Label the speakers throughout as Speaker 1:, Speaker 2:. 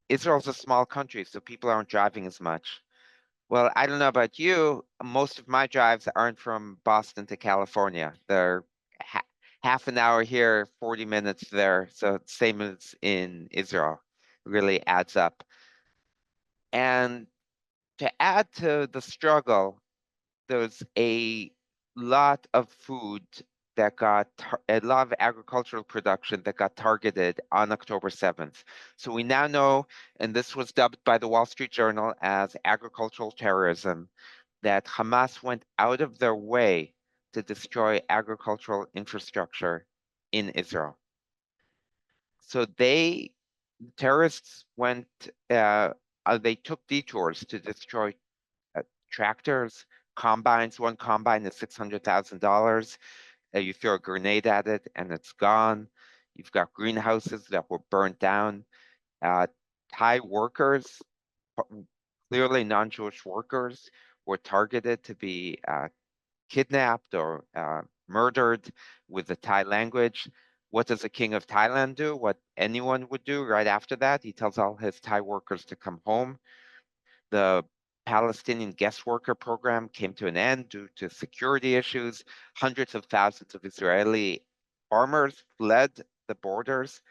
Speaker 1: Israel's a small country, so people aren't driving as much. Well, I don't know about you. Most of my drives aren't from Boston to California. They're ha half an hour here, 40 minutes there. So same as in Israel. Really adds up. And to add to the struggle, there's a lot of food that a lot of agricultural production that got targeted on October 7th. So we now know, and this was dubbed by the Wall Street Journal as agricultural terrorism, that Hamas went out of their way to destroy agricultural infrastructure in Israel. So terrorists they took detours to destroy tractors, combines. One combine is $600,000. You throw a grenade at it and it's gone. You've got greenhouses that were burnt down. Uh, Thai workers, clearly non-Jewish workers, were targeted to be kidnapped or murdered with the Thai language. What does the king of Thailand do? What anyone would do right after that? He tells all his Thai workers to come home. The Palestinian guest worker program came to an end due to security issues. Hundreds of thousands of Israeli farmers fled the borders.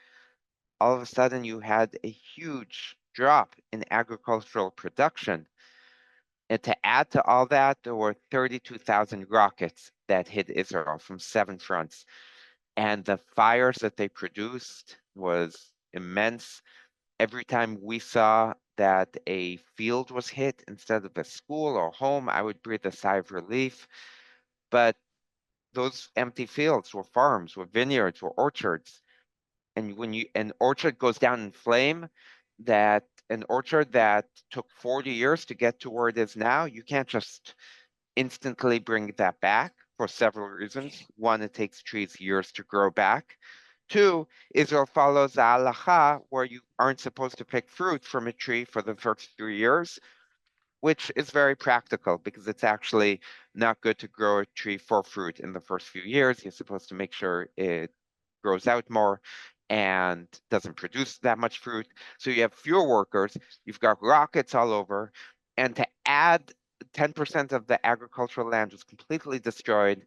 Speaker 1: All of a sudden, you had a huge drop in agricultural production. And to add to all that, there were 32,000 rockets that hit Israel from 7 fronts. And the fires that they produced was immense. Every time we saw that a field was hit instead of a school or home, I would breathe a sigh of relief. But those empty fields were farms, were vineyards, were orchards. And when an orchard goes down in flame, that an orchard that took 40 years to get to where it is now, you can't just instantly bring that back for several reasons. One, it takes trees years to grow back. Two, Israel follows the halacha where you aren't supposed to pick fruit from a tree for the first 3 years, which is very practical because it's actually not good to grow a tree for fruit in the first few years. You're supposed to make sure it grows out more and doesn't produce that much fruit. So you have fewer workers, you've got rockets all over, and to add 10% of the agricultural land was completely destroyed.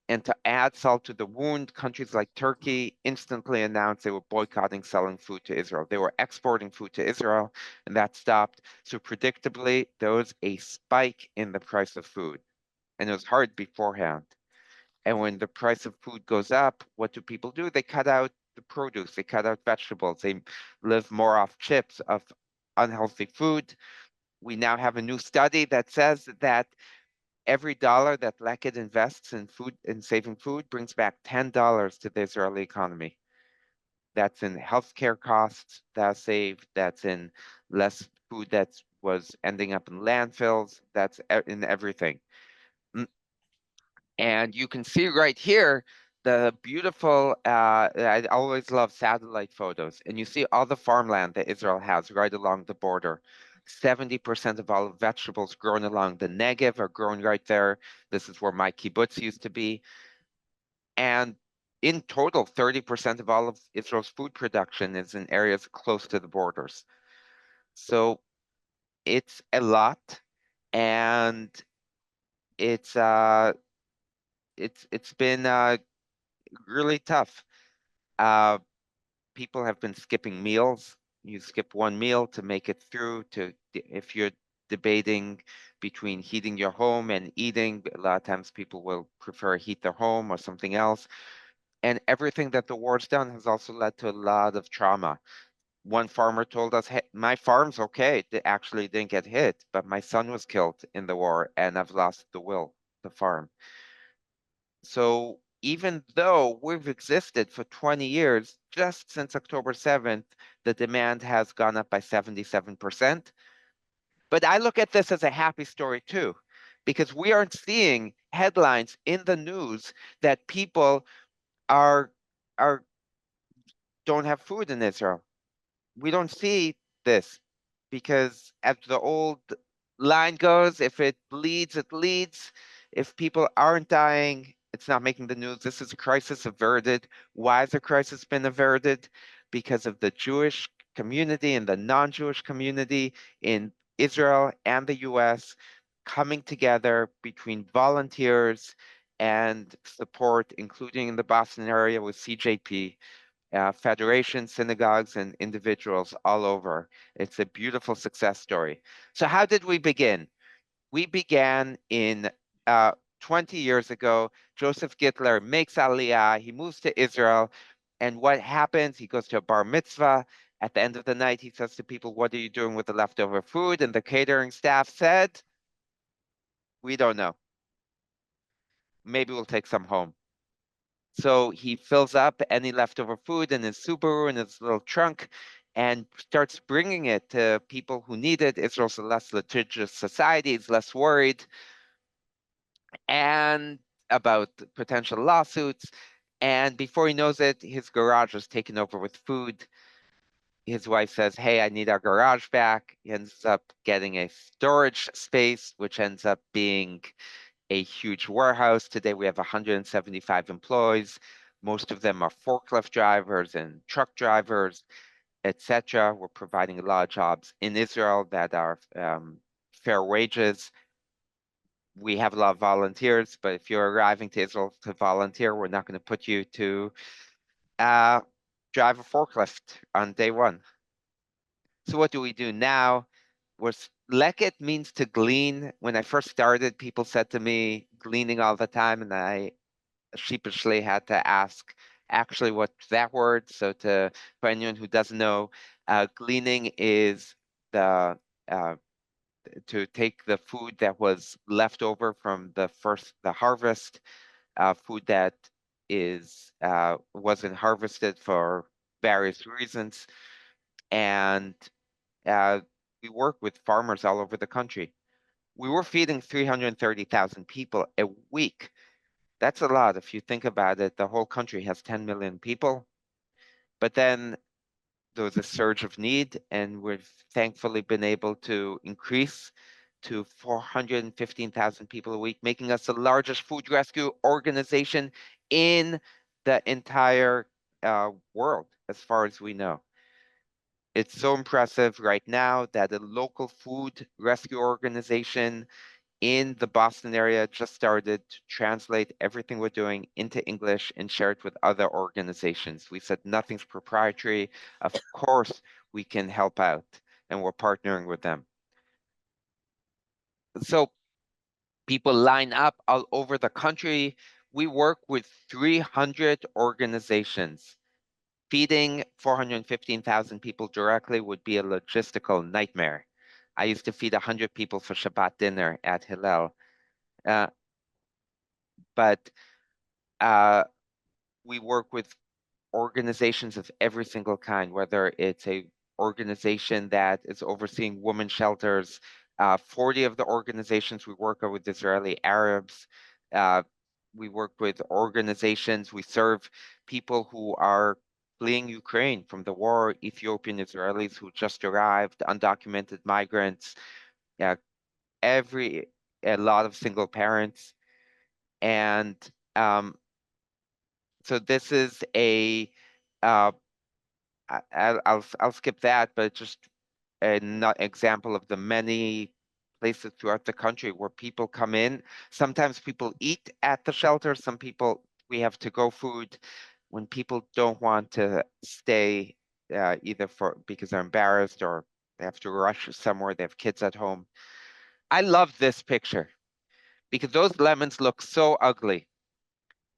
Speaker 1: And to add salt to the wound, countries like Turkey instantly announced they were boycotting selling food to Israel. They were exporting food to Israel, and that stopped. So predictably, there was a spike in the price of food, and it was hard beforehand. And when the price of food goes up, what do people do? They cut out the produce, they cut out vegetables, they live more off chips, of unhealthy food. We now have a new study that says that every dollar that Lekid invests in food and saving food brings back $10 to the Israeli economy. That's in healthcare costs that saved, that's in less food that was ending up in landfills, that's in everything. And you can see right here the beautiful, I always love satellite photos, and you see all the farmland that Israel has right along the border. 70% of all vegetables grown along the Negev are grown right there. This is where my kibbutz used to be. And in total, 30% of all of Israel's food production is in areas close to the borders. So it's a lot, and it's uh it's been really tough. Uh, People have been skipping meals. You skip one meal to make it through to if you're debating between heating your home and eating, a lot of times people will prefer heat their home or something else. And everything that the war's done has also led to a lot of trauma. One farmer told us, hey, my farm's okay. They actually didn't get hit, but my son was killed in the war and I've lost the farm. So even though we've existed for 20 years, just since October 7th, the demand has gone up by 77%. But I look at this as a happy story too, because we aren't seeing headlines in the news that people are are don't have food in Israel. We don't see this because as the old line goes, if it bleeds, it leads. If people aren't dying, it's not making the news. This is a crisis averted. Why has the crisis been averted? Because of the Jewish community and the non-Jewish community in Israel and the US coming together between volunteers and support, including in the Boston area with CJP, federations, synagogues, and individuals all over. It's a beautiful success story. So how did we begin? We began in 20 years ago. Joseph Gittler makes Aliyah. He moves to Israel. And what happens? He goes to a bar mitzvah. At the end of the night, he says to people, "What are you doing with the leftover food?" And the catering staff said, "We don't know. Maybe we'll take some home." So he fills up any leftover food in his Subaru in his little trunk and starts bringing it to people who need it. Israel's a less litigious society. It's less worried and about potential lawsuits. And before he knows it, his garage is taken over with food. His wife says, "Hey, I need our garage back." He ends up getting a storage space, which ends up being a huge warehouse. Today we have 175 employees. Most of them are forklift drivers and truck drivers, etc. We're providing a lot of jobs in Israel that are fair wages. We have a lot of volunteers, but if you're arriving to Israel to volunteer, we're not going to put you to uh, drive a forklift on day one. So what do we do now? Leket means to glean. When I first started, people said to me, gleaning all the time, and I sheepishly had to ask actually what's that word. So for anyone who doesn't know, gleaning is the to take the food that was left over from the harvest, food that wasn't harvested for various reasons, and uh, we work with farmers all over the country. We were feeding 330,000 people a week. That's a lot. If you think about it, the whole country has 10 million people. But then there was a surge of need, and we've thankfully been able to increase to 415,000 people a week, making us the largest food rescue organization in the entire world, as far as we know. It's so impressive right now that a local food rescue organization in the Boston area just started to translate everything we're doing into English and share it with other organizations. We said nothing's proprietary. Of course, we can help out, and we're partnering with them. So people line up all over the country. We work with 300 organizations. Feeding 415,000 people directly would be a logistical nightmare. I used to feed 100 people for Shabbat dinner at Hillel. Uh, but we work with organizations of every single kind, whether it's a organization that is overseeing women shelters. 40 of the organizations we work with Israeli Arabs. Uh, we work with organizations, we serve people who are fleeing Ukraine from the war, Ethiopian Israelis who just arrived, undocumented migrants, uh, a lot of single parents. And so this is uh, I'll skip that, but just an example of the many places throughout the country where people come in. Sometimes people eat at the shelter. Some people, we have to-go food. When people don't want to stay, either because they're embarrassed or they have to rush somewhere, they have kids at home. I love this picture because those lemons look so ugly.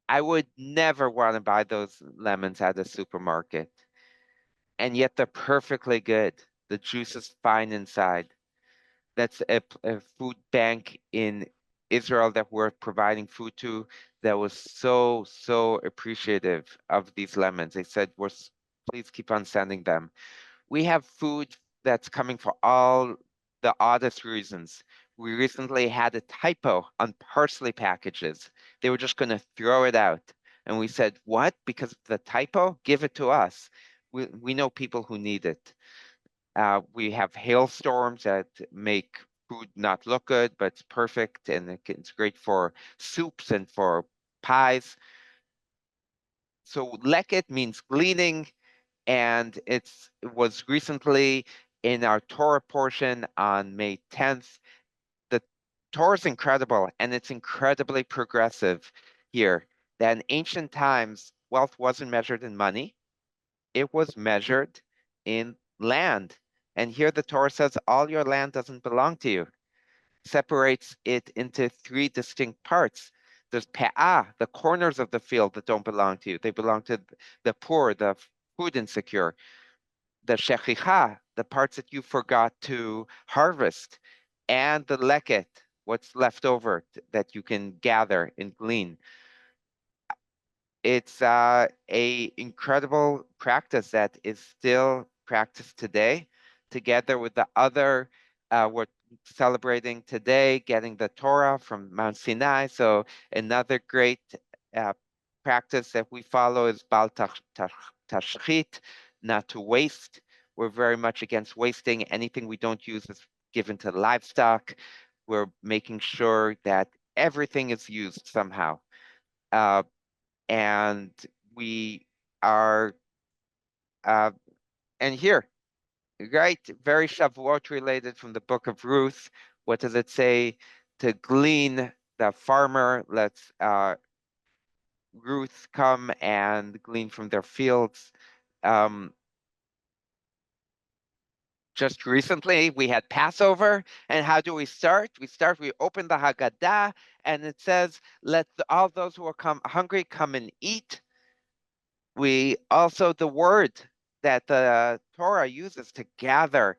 Speaker 1: I would never want to buy those lemons at a supermarket. And yet they're perfectly good. The juice is fine inside. That's a food bank in Israel that we're providing food to that was so appreciative of these lemons. They said, please keep on sending them. We have food that's coming for all the oddest reasons. We recently had a typo on parsley packages. They were just going to throw it out. And we said, what? Because of the typo? Give it to us. We know people who need it. We have hailstorms that make food not look good, but it's perfect and it's great for soups and for pies. So leket means gleaning, and it was recently in our Torah portion on May 10th. The Torah is incredible, and it's incredibly progressive here. That in ancient times, wealth wasn't measured in money, it was measured in land. And here the Torah says all your land doesn't belong to you, separates it into three distinct parts. There's pe'ah, the corners of the field that don't belong to you. They belong to the poor, the food insecure. The shechicha, the parts that you forgot to harvest, and the leket, what's left over that you can gather and glean. It's a incredible practice that is still practiced today, together with the other we're celebrating today, getting the Torah from Mount Sinai. So another great uh, practice that we follow is Bal Tashchit, not to waste. We're very much against wasting. Anything we don't use is given to livestock. We're making sure that everything is used somehow. Uh, and we are uh, and here, right, very Shavuot related from the book of Ruth. What does it say? To glean, the farmer lets Ruth come and glean from their fields. Um, just recently, we had Passover, and how do we start? We open the Haggadah, and it says, let all those who are hungry come and eat. We also, the word that the Torah uses to gather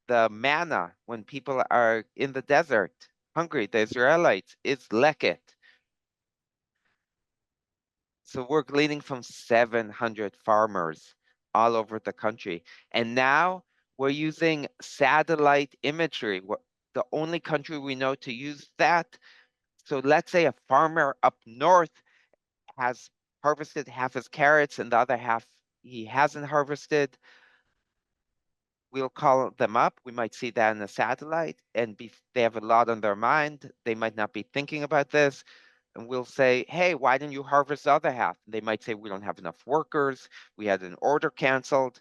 Speaker 1: the manna when people are in the desert, hungry, the Israelites, is leket. So we're gleaning from 700 farmers all over the country. And now we're using satellite imagery. We're the only country we know to use that. So let's say a farmer up north has harvested half his carrots and the other half he hasn't harvested. We'll call them up. We might see that in a satellite, and they have a lot on their mind. They might not be thinking about this. And we'll say, hey, why didn't you harvest the other half? They might say, we don't have enough workers. We had an order canceled.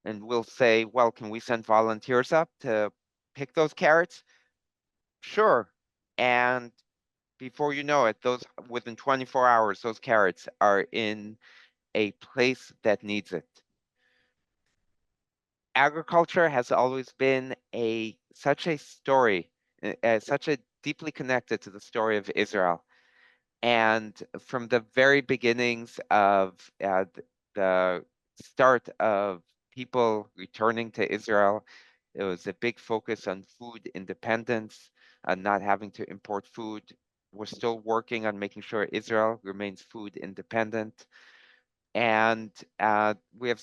Speaker 1: And we'll say, well, can we send volunteers up to pick those carrots? Sure. And before you know it, those within 24 hours, those carrots are in a place that needs it. Agriculture has always been such a story, such a deeply connected to the story of Israel. And from the very beginnings of the start of people returning to Israel, it was a big focus on food independence, and not having to import food. We're still working on making sure Israel remains food independent. And we have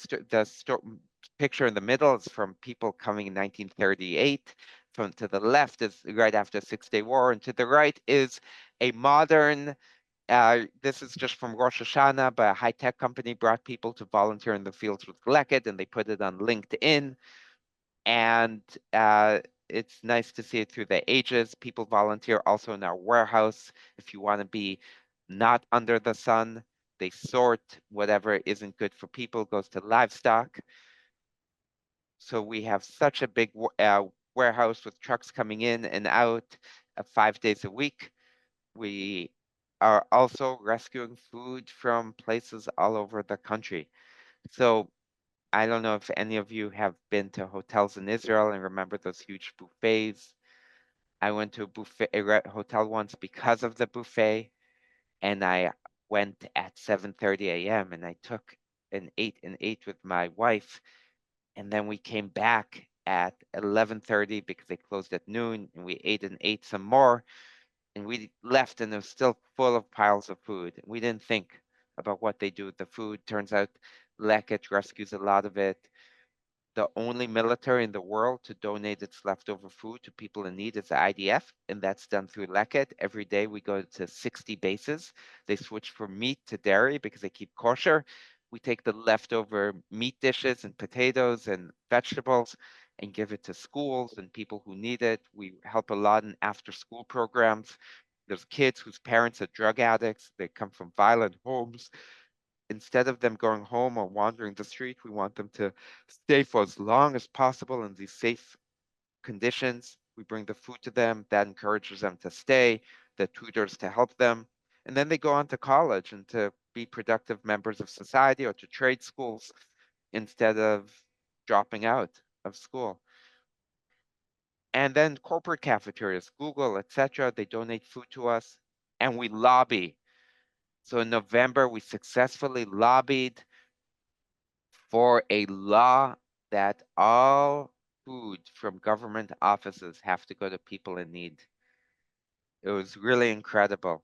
Speaker 1: picture in the middle is from people coming in 1938. From to the left is right after the Six-Day War, and to the right is a modern. This is just from Rosh Hashanah, but a high-tech company brought people to volunteer in the fields with Leket, and they put it on LinkedIn. And it's nice to see it through the ages. People volunteer also in our warehouse. If you want to be not under the sun, they sort whatever isn't good for people, goes to livestock. So we have such a big warehouse with trucks coming in and out 5 days a week. We are also rescuing food from places all over the country. So I don't know if any of you have been to hotels in Israel and remember those huge buffets. I went to a hotel once because of the buffet, and I went at 7:30 a.m. and I took an ate with my wife, and then we came back at 11:30 because they closed at noon, and we ate some more, and we left, and it was still full of piles of food. We didn't think about what they do with the food. Turns out Leket rescues a lot of it. The only military in the world to donate its leftover food to people in need is the IDF, and that's done through Leket. Every day we go to 60 bases. They switch from meat to dairy because they keep kosher. We take the leftover meat dishes and potatoes and vegetables and give it to schools and people who need it. We help a lot in after-school programs. There's kids whose parents are drug addicts. They come from violent homes. instead of them going home or wandering the street, we want them to stay for as long as possible in these safe conditions. We bring the food to them. That encourages them to stay, the tutors to help them. And then they go on to college and to be productive members of society or to trade schools instead of dropping out of school. And then corporate cafeterias, Google, etc., they donate food to us and we lobby. So in November, we successfully lobbied for a law that all food from government offices have to go to people in need. It was really incredible.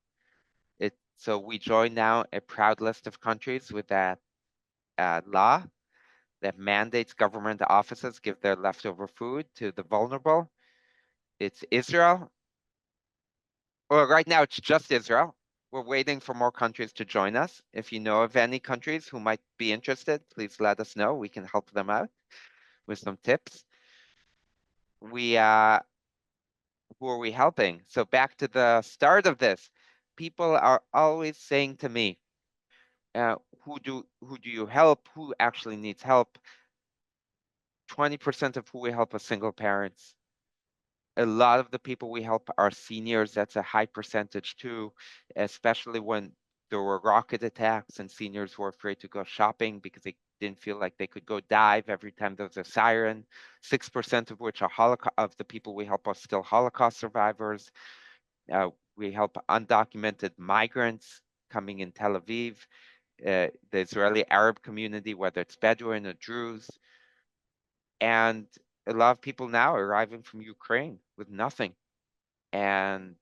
Speaker 1: So we join now a proud list of countries with that law that mandates government offices give their leftover food to the vulnerable. It's Israel. Well, right now it's just Israel. We're waiting for more countries to join us. If you know of any countries who might be interested, please let us know. We can help them out with some tips. We Who are we helping? So back to the start of this, people are always saying to me, who do you help? Who actually needs help? 20% of who we help are single parents. A lot of the people we help are seniors. That's a high percentage too, especially when there were rocket attacks and seniors were afraid to go shopping because they didn't feel like they could go dive every time there was a siren. 6% of which are of the people we help are still Holocaust survivors. We help undocumented migrants coming in Tel Aviv, the Israeli Arab community, whether it's Bedouin or Druze, and a lot of people now are arriving from Ukraine with nothing. And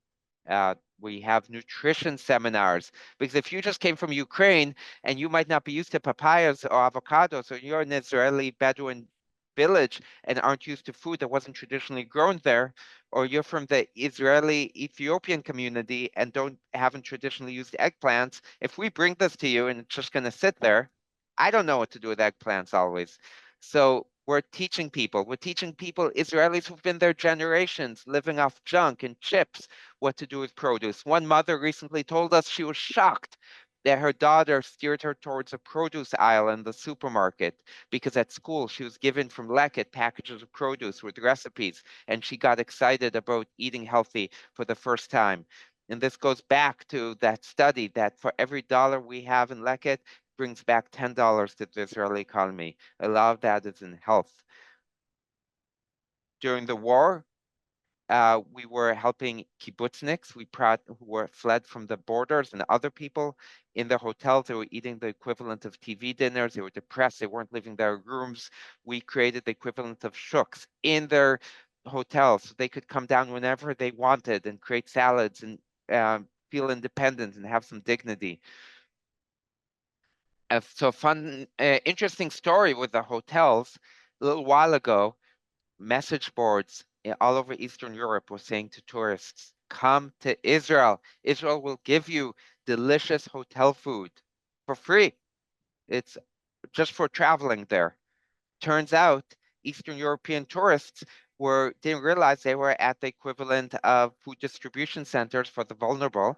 Speaker 1: we have nutrition seminars because if you just came from Ukraine and you might not be used to papayas or avocados, or you're an Israeli Bedouin village and aren't used to food that wasn't traditionally grown there, or you're from the Israeli Ethiopian community and don't haven't traditionally used eggplants, if we bring this to you and it's just going to sit there, I don't know what to do with eggplants always. So we're teaching people. We're teaching people, Israelis who've been there generations, living off junk and chips, what to do with produce. One mother recently told us she was shocked that her daughter steered her towards a produce aisle in the supermarket because at school she was given from Leket packages of produce with recipes, and she got excited about eating healthy for the first time. And this goes back to that study that for every dollar we have in Leket, brings back $10 to the Israeli economy. A lot of that is in health. During the war, we were helping kibbutzniks who were fled from the borders and other people in their hotels. They were eating the equivalent of TV dinners. They were depressed. They weren't leaving their rooms. We created the equivalent of shuks in their hotels so they could come down whenever they wanted and create salads and feel independent and have some dignity. So fun, interesting story with the hotels. A little while ago, message boards all over Eastern Europe were saying to tourists, come to Israel. Israel will give you delicious hotel food for free. It's just for traveling there. Turns out Eastern European tourists didn't realize they were at the equivalent of food distribution centers for the vulnerable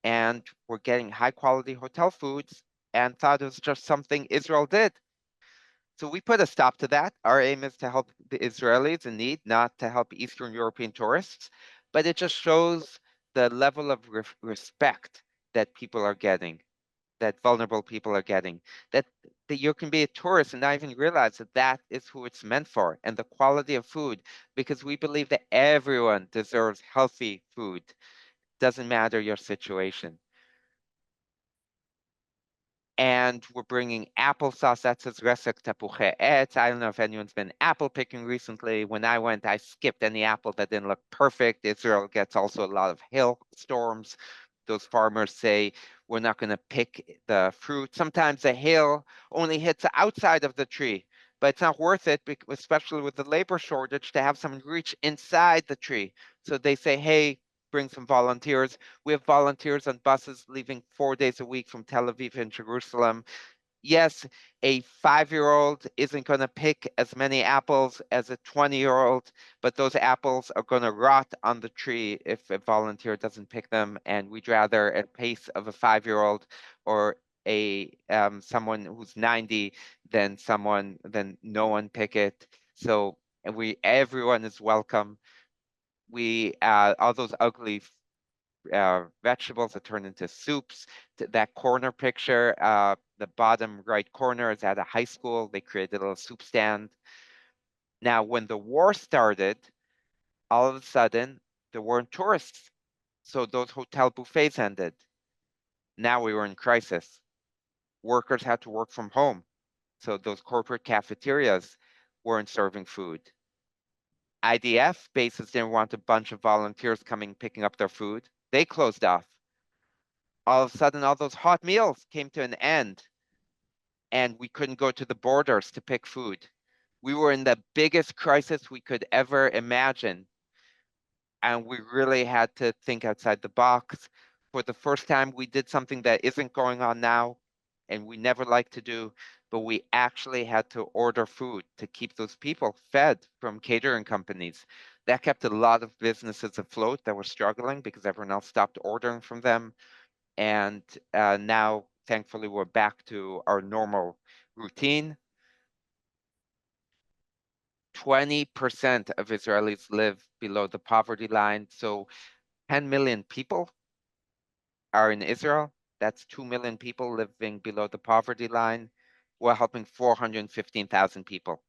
Speaker 1: and were getting high quality hotel foods and thought it was just something Israel did. So we put a stop to that. Our aim is to help the Israelis in need, not to help Eastern European tourists. But it just shows the level of respect that people are getting, that vulnerable people are getting, that you can be a tourist and not even realize that that is who it's meant for, and the quality of food, because we believe that everyone deserves healthy food. Doesn't matter your situation. And we're bringing applesauce. That's his resek tapuche etz. I don't know if anyone's been apple picking recently. When I went, I skipped any apple that didn't look perfect. Israel gets also a lot of hail storms. Those farmers say, we're not going to pick the fruit. Sometimes the hail only hits the outside of the tree, but it's not worth it, especially with the labor shortage, to have someone reach inside the tree. So they say, hey, bring some volunteers. We have volunteers on buses leaving 4 days a week from Tel Aviv and Jerusalem. Yes, a 5-year-old isn't going to pick as many apples as a 20-year-old, but those apples are going to rot on the tree if a volunteer doesn't pick them. And we'd rather at pace of a 5-year-old or someone who's 90, then no one pick it. So and everyone is welcome. We all those ugly vegetables that turn into soups. That corner picture, the bottom right corner is at a high school. They created a little soup stand. Now, when the war started, all of a sudden there weren't tourists, so those hotel buffets ended. Now we were in crisis. Workers had to work from home, so those corporate cafeterias weren't serving food. IDF bases didn't want a bunch of volunteers coming picking up their food. They closed off. All of a sudden, all those hot meals came to an end, and we couldn't go to the borders to pick food. We were in the biggest crisis we could ever imagine, and we really had to think outside the box. For the first time, we did something that isn't going on now, and we never like to do, but we actually had to order food to keep those people fed from catering companies. That kept a lot of businesses afloat that were struggling because everyone else stopped ordering from them. And now, thankfully, we're back to our normal routine. 20% of Israelis live below the poverty line. So 10 million people are in Israel. That's 2 million people living below the poverty line. We're helping 415,000 people.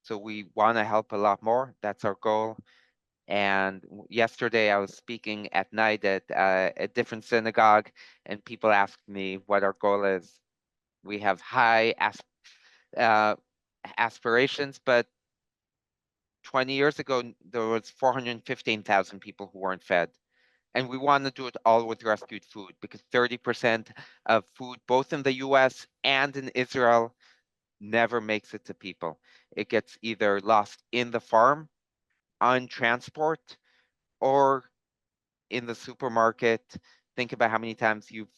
Speaker 1: So we want to help a lot more. That's our goal. And yesterday I was speaking at night at a different synagogue, and people asked me what our goal is. We have high uh, aspirations, but 20 years ago, there was 415,000 people who weren't fed. And we want to do it all with rescued food because 30% of food, both in the US and in Israel, never makes it to people. It gets either lost in the farm, on transport, or in the supermarket. Think about how many times you've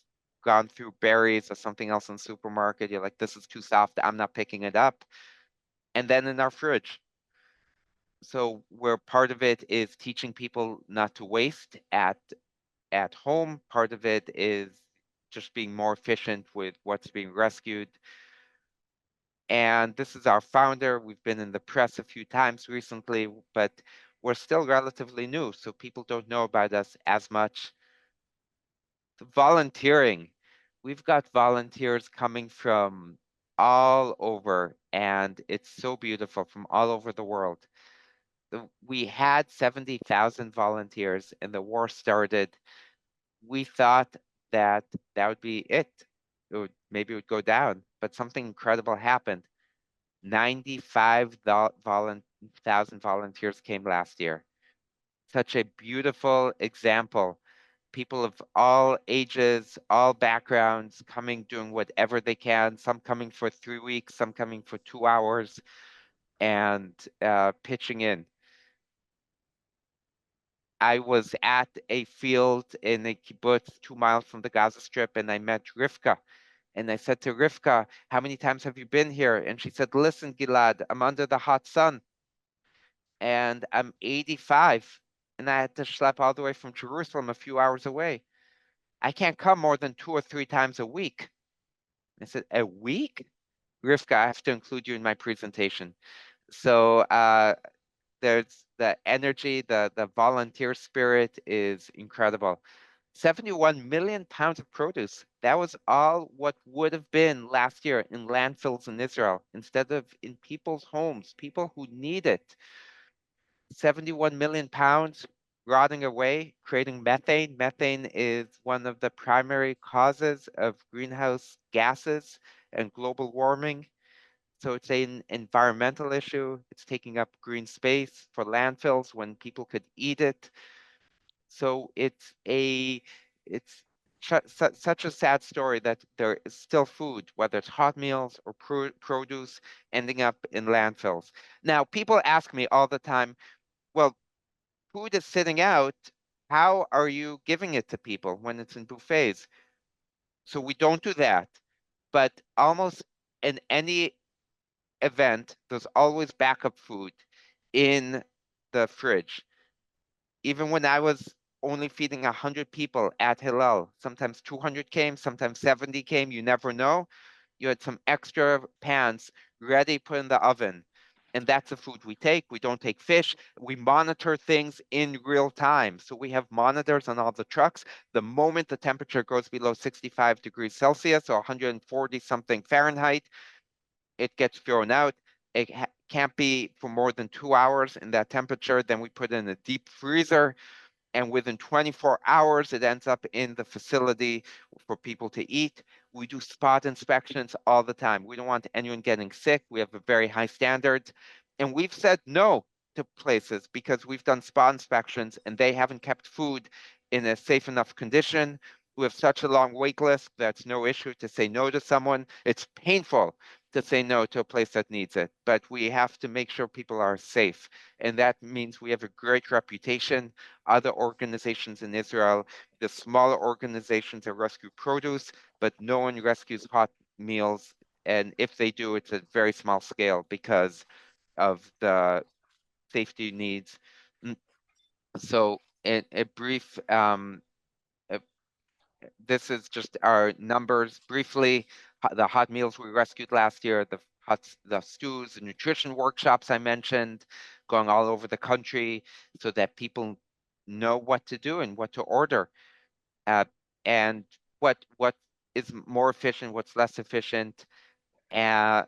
Speaker 1: gone through berries or something else in the supermarket. You're like, this is too soft. I'm not picking it up. And then in our fridge. So where part of it is teaching people not to waste at home. Part of it is just being more efficient with what's being rescued. And this is our founder. We've been in the press a few times recently, but we're still relatively new, so people don't know about us as much. The volunteering. We've got volunteers coming from all over, and it's so beautiful from all over the world. We had 70,000 volunteers, and the war started. We thought that that would be it. Maybe it would go down, but something incredible happened. 95,000 volunteers came last year. Such a beautiful example. People of all ages, all backgrounds coming, doing whatever they can, some coming for 3 weeks, some coming for 2 hours, and pitching in. I was at a field in a kibbutz 2 miles from the Gaza Strip, and I met Rivka. And I said to Rivka, how many times have you been here? And she said, listen, Gilad, I'm under the hot sun, and I'm 85, and I had to schlep all the way from Jerusalem a few hours away. I can't come more than 2 or 3 times a week. I said, a week? Rivka, I have to include you in my presentation. So there's the energy, the volunteer spirit is incredible. 71 million pounds of produce. That was all what would have been last year in landfills in Israel instead of in people's homes, people who need it. 71 million pounds rotting away, creating methane. Methane is one of the primary causes of greenhouse gases and global warming. So it's an environmental issue. It's taking up green space for landfills when people could eat it. So it's such a sad story that there is still food, whether it's hot meals or produce, ending up in landfills. Now, people ask me all the time, well, food is sitting out. How are you giving it to people when it's in buffets? So we don't do that. But almost in any event, there's always backup food in the fridge. Even when I was only feeding 100 people at Hillel. Sometimes 200 came, sometimes 70 came, you never know. You had some extra pans ready, put in the oven. And that's the food we take. We don't take fish. We monitor things in real time. So we have monitors on all the trucks. The moment the temperature goes below 65 degrees Celsius or 140 something Fahrenheit, it gets thrown out. It can't be for more than 2 hours in that temperature. Then we put it in a deep freezer, and within 24 hours, it ends up in the facility for people to eat. We do spot inspections all the time. We don't want anyone getting sick. We have a very high standards. And we've said no to places because we've done spot inspections and they haven't kept food in a safe enough condition. We have such a long wait list, that's no issue to say no to someone. It's painful to say no to a place that needs it, but we have to make sure people are safe. And that means we have a great reputation. Other organizations in Israel, the smaller organizations that rescue produce, but no one rescues hot meals. And if they do, it's a very small scale because of the safety needs. So, in a brief, uh, this is just our numbers briefly. The hot meals we rescued last year, the stews, the nutrition workshops I mentioned, going all over the country so that people know what to do and what to order, uh, and what is more efficient, what's less efficient. Uh,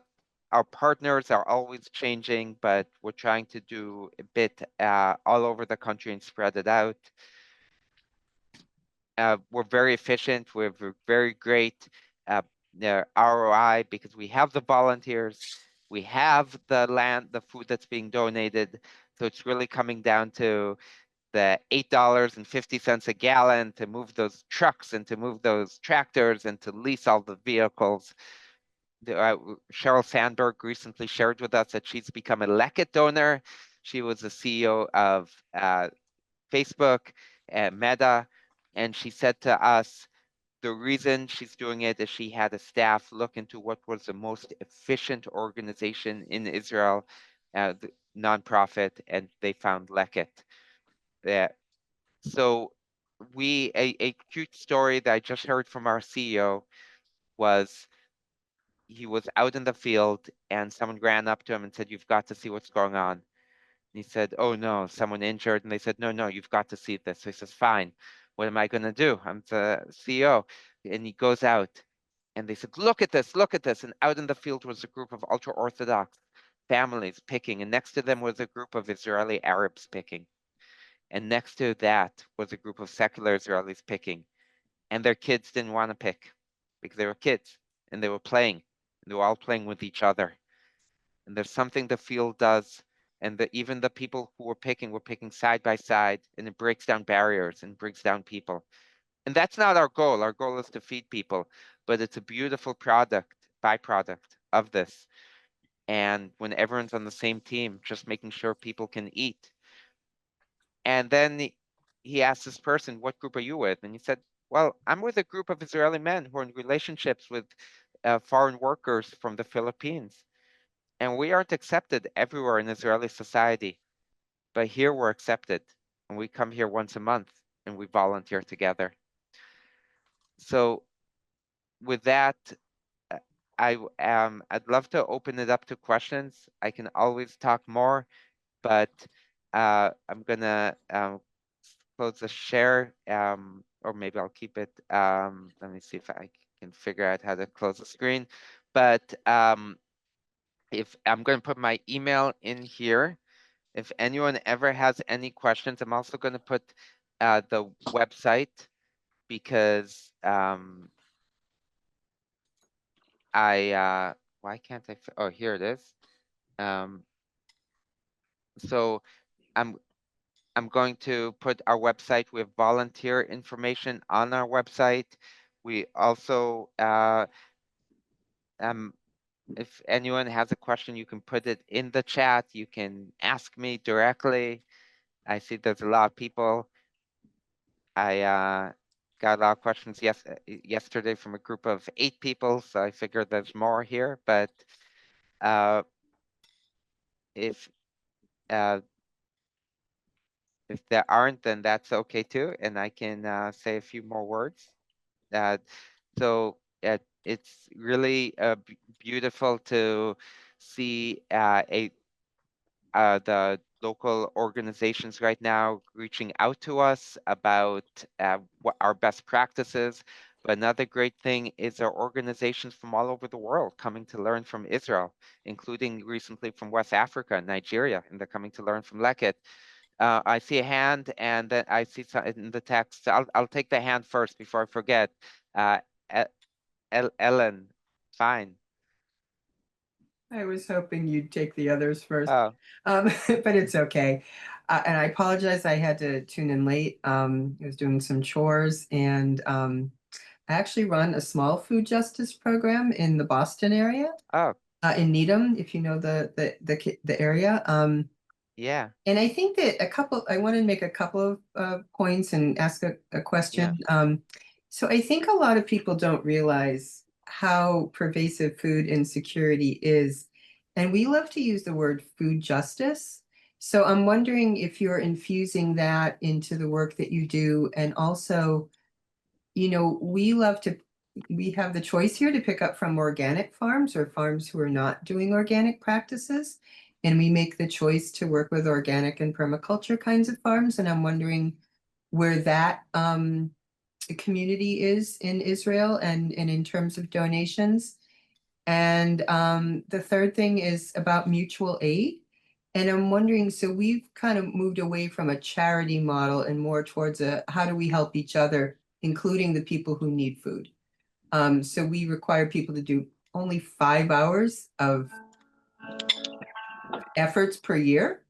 Speaker 1: our partners are always changing, but we're trying to do a bit all over the country and spread it out. We're very efficient. We have a very great ROI because we have the volunteers, we have the land, the food that's being donated. So it's really coming down to the $8.50 a gallon to move those trucks and to move those tractors and to lease all the vehicles. Sheryl Sandberg recently shared with us that she's become a Leket donor. She was the CEO of Facebook, Meta, and she said to us the reason she's doing it is she had a staff look into what was the most efficient organization in Israel, the nonprofit, and they found Leket. Uh, so a cute story that I just heard from our CEO was he was out in the field and someone ran up to him and said, "You've got to see what's going on." And he said, "Oh no, someone injured." And they said, "No, no, you've got to see this." So he says, "Fine, what am I going to do? I'm the CEO." And he goes out and they said, "Look at this, look at this." And out in the field was a group of ultra Orthodox families picking. And next to them was a group of Israeli Arabs picking. And next to that was a group of secular Israelis picking. And their kids didn't want to pick because they were kids and they were playing. And they were all playing with each other. And there's something the field does, and even the people who were picking side by side, and it breaks down barriers and breaks down people. And that's not our goal. Our goal is to feed people, but it's a beautiful byproduct of this. And when everyone's on the same team, just making sure people can eat. And then he asked this person, "What group are you with?" And he said, "Well, I'm with a group of Israeli men who are in relationships with foreign workers from the Philippines. And we aren't accepted everywhere in Israeli society, but here we're accepted. And we come here once a month and we volunteer together." So with that, uh, I'd love to open it up to questions. I can always talk more, but I'm gonna close the share, or maybe I'll keep it. Let me see if I can figure out how to close the screen. But if I'm going to put my email in here, if anyone ever has any questions, I'm also going to put the website because why can't I? Oh, here it is. Um, so I'm I'm going to put our website. We have volunteer information on our website. We also if anyone has a question, you can put it in the chat. You can ask me directly. I see there's a lot of people. I got a lot of questions yesterday from a group of 8 people, so I figured there's more here. But uh, if uh, If there aren't, then that's okay too, and I can say a few more words. Uh, so it's really beautiful to see the local organizations right now reaching out to us about what our best practices. But another great thing is our organizations from all over the world coming to learn from Israel, including recently from West Africa, Nigeria, and they're coming to learn from Lekit. I see a hand, and then I see some in the text. I'll take the hand first before I forget. Uh, E- Ellen, fine.
Speaker 2: I was hoping you'd take the others first,
Speaker 1: Oh,
Speaker 2: but it's okay. And I apologize, I had to tune in late. I was doing some chores, and I actually run a small food justice program in the Boston area,
Speaker 1: oh,
Speaker 2: in Needham, if you know the area.
Speaker 1: yeah,
Speaker 2: And I think that I want to make a couple of points and ask a
Speaker 1: yeah.
Speaker 2: question. So I think a lot of people don't realize how pervasive food insecurity is. And we love to use the word food justice. So I'm wondering if you're infusing that into the work that you do. And also, we have the choice here to pick up from organic farms or farms who are not doing organic practices. And we make the choice to work with organic and permaculture kinds of farms. And I'm wondering where that community is in Israel and in terms of donations. And the third thing is about mutual aid. And I'm wondering, so we've kind of moved away from a charity model and more towards a how do we help each other, including the people who need food. So we require people to do only 5 hours of efforts per year.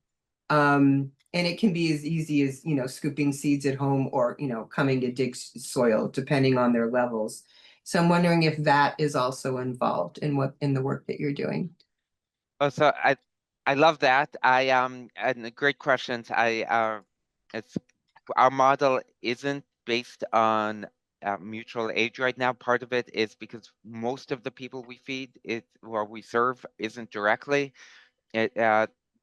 Speaker 2: And it can be as easy as, scooping seeds at home or, coming to dig soil, depending on their levels. So I'm wondering if that is also involved in the work that you're doing.
Speaker 1: Oh, so I love that. And great questions. It's our model isn't based on mutual aid right now. Part of it is because most of the people we feed it or we serve isn't directly. It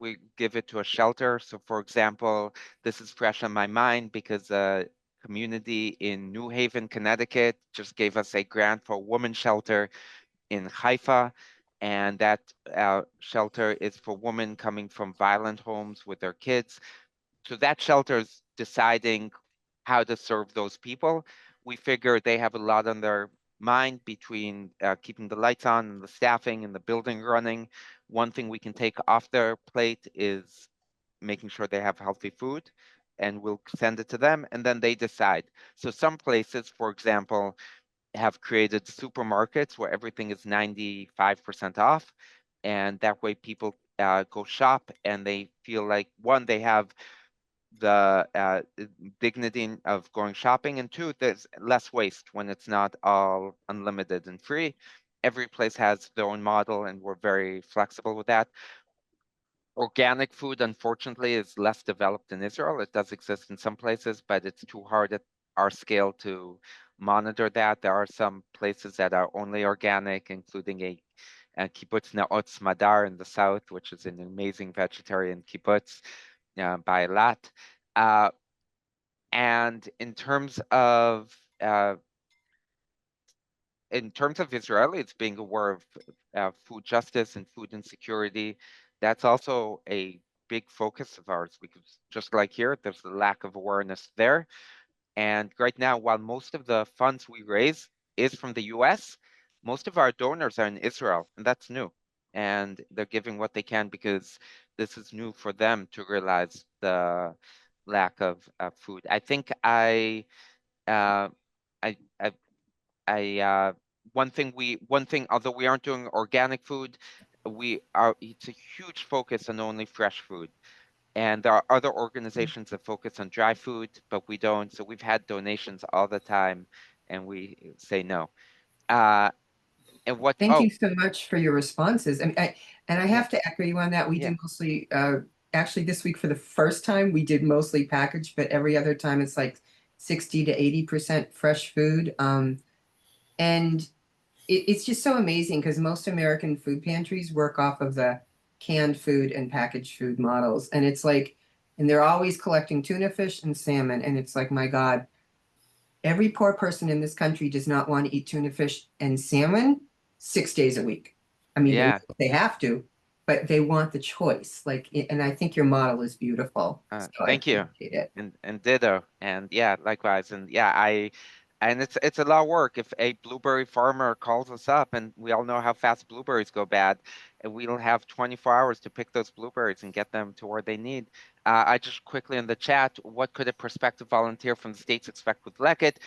Speaker 1: we give it to a shelter. So, for example, this is fresh on my mind because a community in New Haven, Connecticut, just gave us a grant for a women's shelter in Haifa, and that shelter is for women coming from violent homes with their kids. So that shelter is deciding how to serve those people. We figure they have a lot on their mind between keeping the lights on and the staffing and the building running. One thing we can take off their plate is making sure they have healthy food, and we'll send it to them, and then they decide. So some places, for example, have created supermarkets where everything is 95% off. And that way people go shop and they feel like, one, they have the dignity of going shopping, and two, there's less waste when it's not all unlimited and free. Every place has their own model, and we're very flexible with that. Organic food, unfortunately, is less developed in Israel. It does exist in some places, but it's too hard at our scale to monitor that. There are some places that are only organic, including a kibbutz Naotz Madar in the south, which is an amazing vegetarian kibbutz by Eilat. Uh, and uh, in terms of Israelis being aware of food justice and food insecurity, that's also a big focus of ours because just like here, there's a lack of awareness there. And right now, while most of the funds we raise is from the US, most of our donors are in Israel, and that's new. And they're giving what they can because this is new for them to realize the lack of food. I think uh, I one thing, although we aren't doing organic food, it's a huge focus on only fresh food. And there are other organizations that focus on dry food, but we don't. So we've had donations all the time, and we say no. Uh, and what?
Speaker 2: Thank
Speaker 1: Oh,
Speaker 2: you so much for your responses. And I
Speaker 1: yeah,
Speaker 2: have to echo you on that. We
Speaker 1: yeah.
Speaker 2: do mostly, actually this week for the first time, we did mostly packaged, but every other time it's like 60 to 80% fresh food. And it's just so amazing because most American food pantries work off of the canned food and packaged food models. And it's like and they're always collecting tuna fish and salmon. And it's like, my God, every poor person in this country does not want to eat tuna fish and salmon 6 days a week. I mean,
Speaker 1: Yeah.
Speaker 2: they have to, but they want the choice. Like, and I think your model is beautiful. So I
Speaker 1: Thank you.
Speaker 2: appreciate it.
Speaker 1: And ditto. And yeah, likewise. And yeah, and it's a lot of work. If a blueberry farmer calls us up, and we all know how fast blueberries go bad, and we'll have 24 hours to pick those blueberries and get them to where they need. I just quickly in the chat, what could a prospective volunteer from the States expect with Leckett?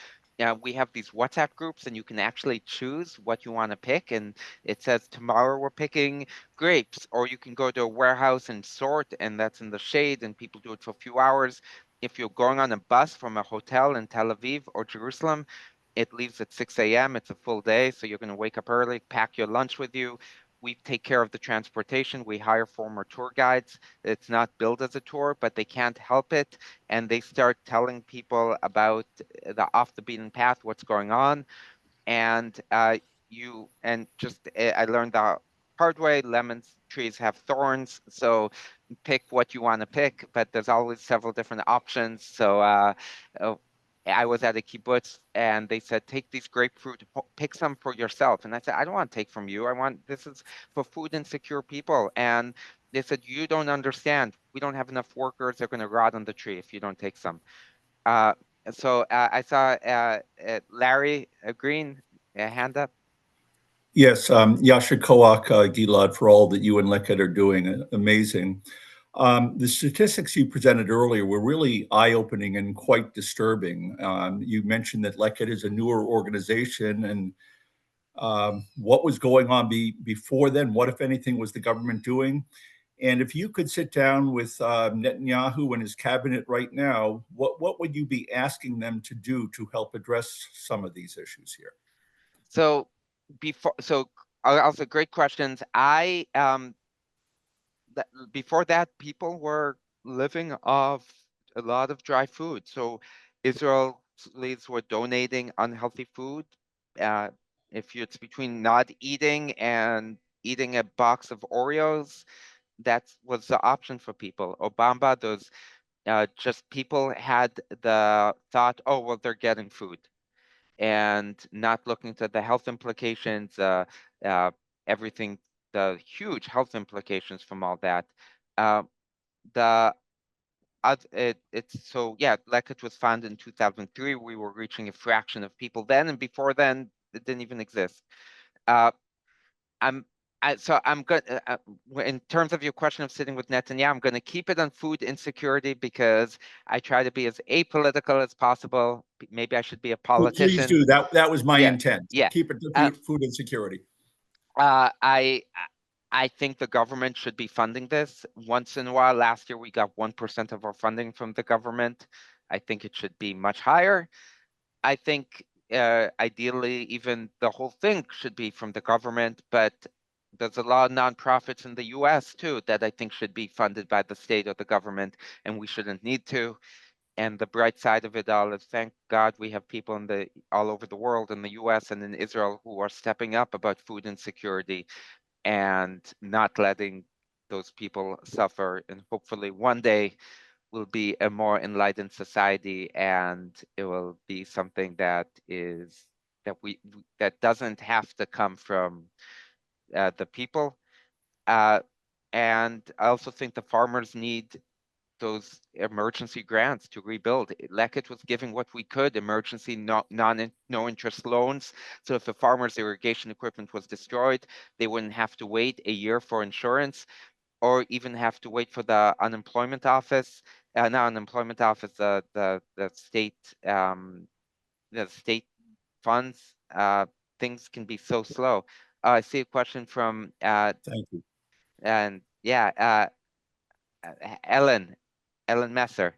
Speaker 1: We have these WhatsApp groups, and you can actually choose what you want to pick. And it says tomorrow we're picking grapes, or you can go to a warehouse and sort, and that's in the shade, and people do it for a few hours. If you're going on a bus from a hotel in Tel Aviv or Jerusalem, it leaves at 6 a.m. It's a full day, so you're going to wake up early, pack your lunch with you. We take care of the transportation. We hire former tour guides. It's not billed as a tour, but they can't help it. And they start telling people about the off the beaten path, what's going on. And I learned the hard way, lemon trees have thorns, so pick what you want to pick, but there's always several different options. So uh, I was at a kibbutz and they said, take these grapefruit, pick some for yourself. And I said, I don't want to take from you. This is for food insecure people. And they said, you don't understand. We don't have enough workers. They're going to rot on the tree if you don't take some. Uh, so I saw Larry Green, a hand up.
Speaker 3: Yes, Yasher Koach, Gilad, for all that you and Leckett are doing. Amazing. The statistics you presented earlier were really eye-opening and quite disturbing. You mentioned that Leckett is a newer organization, and what was going on before then? What, if anything, was the government doing? And if you could sit down with Netanyahu and his cabinet right now, what would you be asking them to do to help address some of these issues here?
Speaker 1: So so also great questions. Before that, people were living off a lot of dry food. So Israelis were donating unhealthy food. Uh, if it's between not eating and eating a box of Oreos, that was the option for people. Obama, those just people had the thought, oh, well, they're getting food and not looking to the health implications, uh, everything, the huge health implications from all that. Uh, the it's so yeah, Leckett was founded in 2003. We were reaching a fraction of people then, and before then, it didn't even exist. Uh, I'm I'm good. In terms of your question of sitting with Netanyahu, I'm going to keep it on food insecurity because I try to be as apolitical as possible. Maybe I should be a
Speaker 3: Please
Speaker 1: politician.
Speaker 3: do. That was my
Speaker 1: Yeah,
Speaker 3: intent.
Speaker 1: yeah.
Speaker 3: Keep it
Speaker 1: Uh,
Speaker 3: to food insecurity.
Speaker 1: uh, I I think the government should be funding this once in a while. Last year we got 1% of our funding from the government. I think it should be much higher. I think ideally even the whole thing should be from the government, but there's a lot of nonprofits in the US too that I think should be funded by the state or the government, and we shouldn't need to. And the bright side of it all is, thank God, we have people in the all over the world, in the US and in Israel, who are stepping up about food insecurity and not letting those people suffer. And hopefully one day will be a more enlightened society, and it will be something that is that doesn't have to come from the people. Uh, and I also think the farmers need those emergency grants to rebuild. Leckett was giving what we could, emergency no interest loans. So if a farmer's irrigation equipment was destroyed, they wouldn't have to wait a year for insurance or even have to wait for the unemployment office. Not unemployment office, the state funds. Things can be so slow. I see a question from
Speaker 3: Thank you.
Speaker 1: and yeah, Ellen Messer.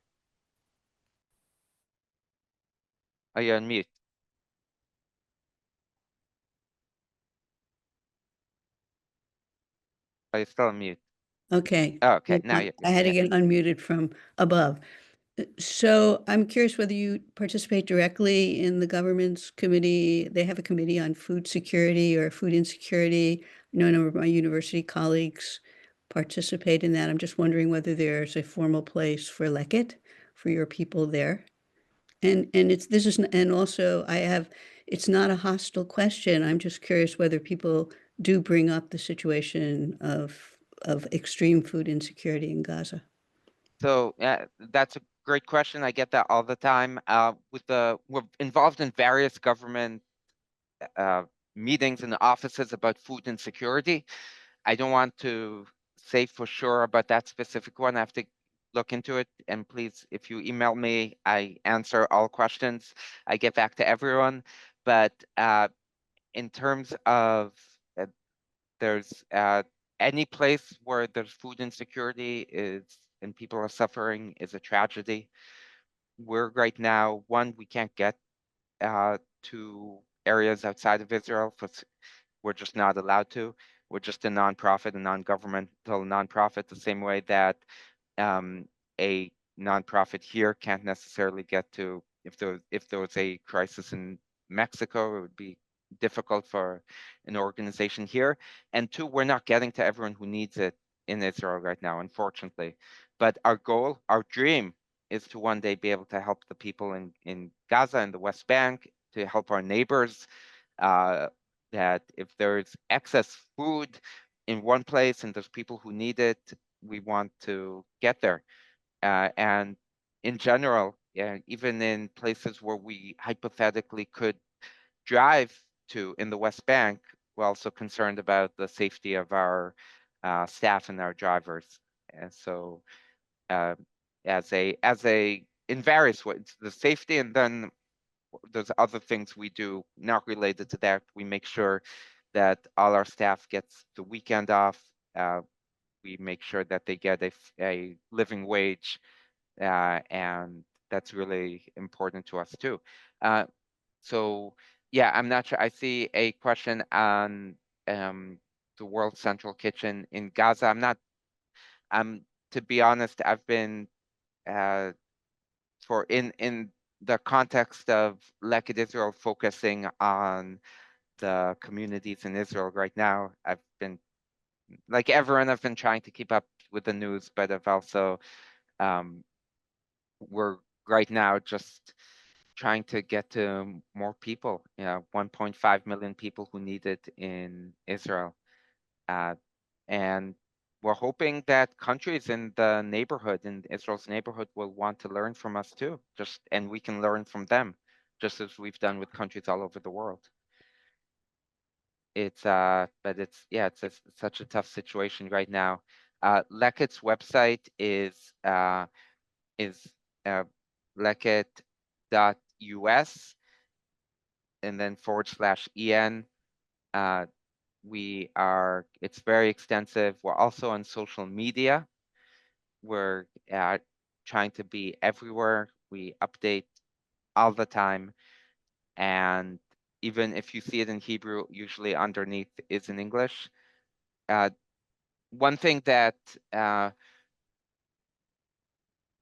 Speaker 1: Are you on mute? Are you still on mute?
Speaker 4: Okay.
Speaker 1: Oh, okay. Now you,
Speaker 4: I had to
Speaker 1: yeah.
Speaker 4: get unmuted from above. So I'm curious whether you participate directly in the government's committee. They have a committee on food security or food insecurity. I know a number of my university colleagues participate in that. I'm just wondering whether there's a formal place for Leket, for your people there. And also it's not a hostile question. I'm just curious whether people do bring up the situation of extreme food insecurity in Gaza.
Speaker 1: So that's a great question. I get that all the time. We're involved in various government meetings and offices about food insecurity. I don't want to say for sure about that specific one. I have to look into it. And please, if you email me, I answer all questions. I get back to everyone. But in terms of there's any place where there's food insecurity and people are suffering is a tragedy. We're right now, we can't get to areas outside of Israel. We're just not allowed to. We're just a nonprofit, a non-governmental nonprofit, the same way that a nonprofit here can't necessarily get to. If there was a crisis in Mexico, it would be difficult for an organization here. And two, we're not getting to everyone who needs it in Israel right now, unfortunately. But our goal, our dream, is to one day be able to help the people in Gaza and the West Bank, to help our neighbors, that if there's excess food in one place and there's people who need it, we want to get there. And in general, even in places where we hypothetically could drive to in the West Bank, we're also concerned about the safety of our staff and our drivers. And so in various ways, the safety, and then there's other things we do not related to that. We make sure that all our staff gets the weekend off. We make sure that they get a living wage, and that's really important to us too. So yeah, I'm not sure. I see a question on the World Central Kitchen in Gaza. To be honest, I've been uh, in the context of Leket Israel focusing on the communities in Israel right now. I've been, like everyone, I've been trying to keep up with the news, but I've also, we're right now just trying to get to more people, 1.5 million people who need it in Israel. And we're hoping that countries in the neighborhood, in Israel's neighborhood, will want to learn from us too, and we can learn from them, just as we've done with countries all over the world. But it's such a tough situation right now. Leket's website is leket.us and then /en. It's very extensive. We're also on social media. We're trying to be everywhere. We update all the time. And even if you see it in Hebrew, usually underneath is in English. One thing that,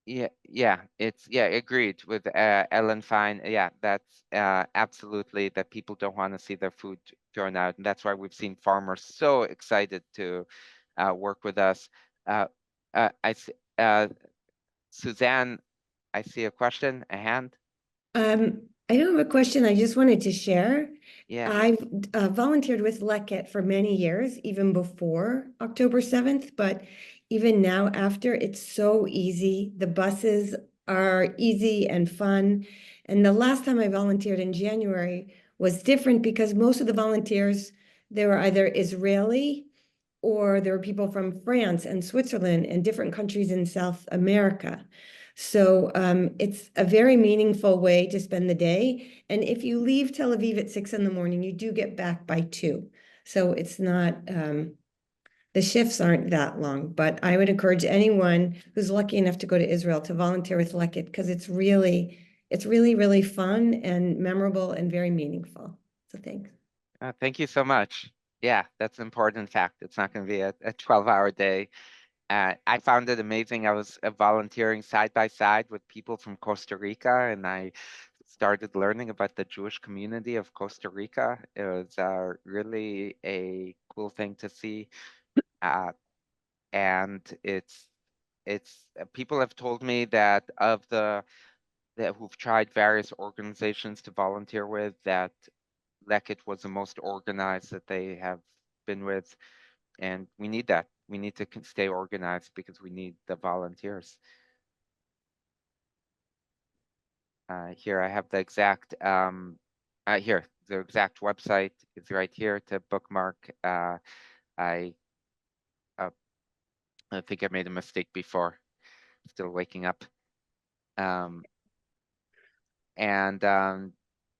Speaker 1: agreed with Ellen Fine. Yeah, that's absolutely that people don't want to see their food thrown out. And that's why we've seen farmers so excited to work with us. Suzanne, I see a question, a hand.
Speaker 5: I don't have a question. I just wanted to share.
Speaker 1: Yeah.
Speaker 5: I've volunteered with Leket for many years, even before October 7th, but even now after, it's so easy. The buses are easy and fun. And the last time I volunteered in January was different because most of the volunteers, they were either Israeli or there were people from France and Switzerland and different countries in South America. So it's a very meaningful way to spend the day. And if you leave Tel Aviv at 6 in the morning, you do get back by 2. So it's not, the shifts aren't that long, but I would encourage anyone who's lucky enough to go to Israel to volunteer with Leket because it's really, really fun and memorable and very meaningful. So thanks.
Speaker 1: Thank you so much. Yeah, that's an important fact. It's not going to be a 12-hour day. I found it amazing. I was volunteering side by side with people from Costa Rica, and I started learning about the Jewish community of Costa Rica. It was really a cool thing to see. and it's people have told me that who've tried various organizations to volunteer with, that Leket was the most organized that they have been with, and we need that. We need to stay organized because we need the volunteers. Here I have the exact here the exact website is right here to bookmark. I think I made a mistake before. Still waking up.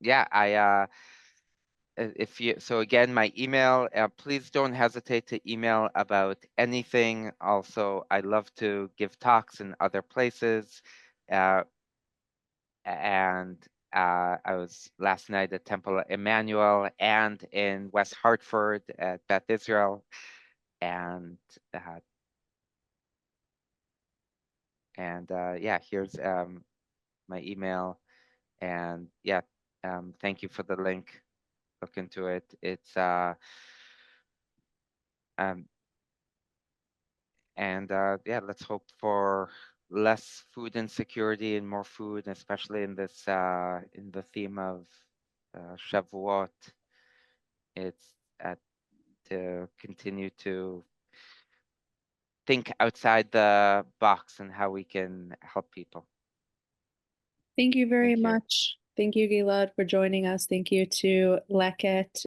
Speaker 1: Yeah, if you, so again, my email, please don't hesitate to email about anything. Also, I love to give talks in other places. I was last night at Temple Emmanuel and in West Hartford at Beth Israel. And yeah, here's my email. And yeah, thank you for the link. Look into it. It's yeah, let's hope for less food insecurity and more food, especially in this in the theme of Shavuot. It's to continue to think outside the box and how we can help people.
Speaker 6: Thank you very
Speaker 1: Thank you.
Speaker 6: much. Thank you, Gilad, for joining us. Thank you to Leket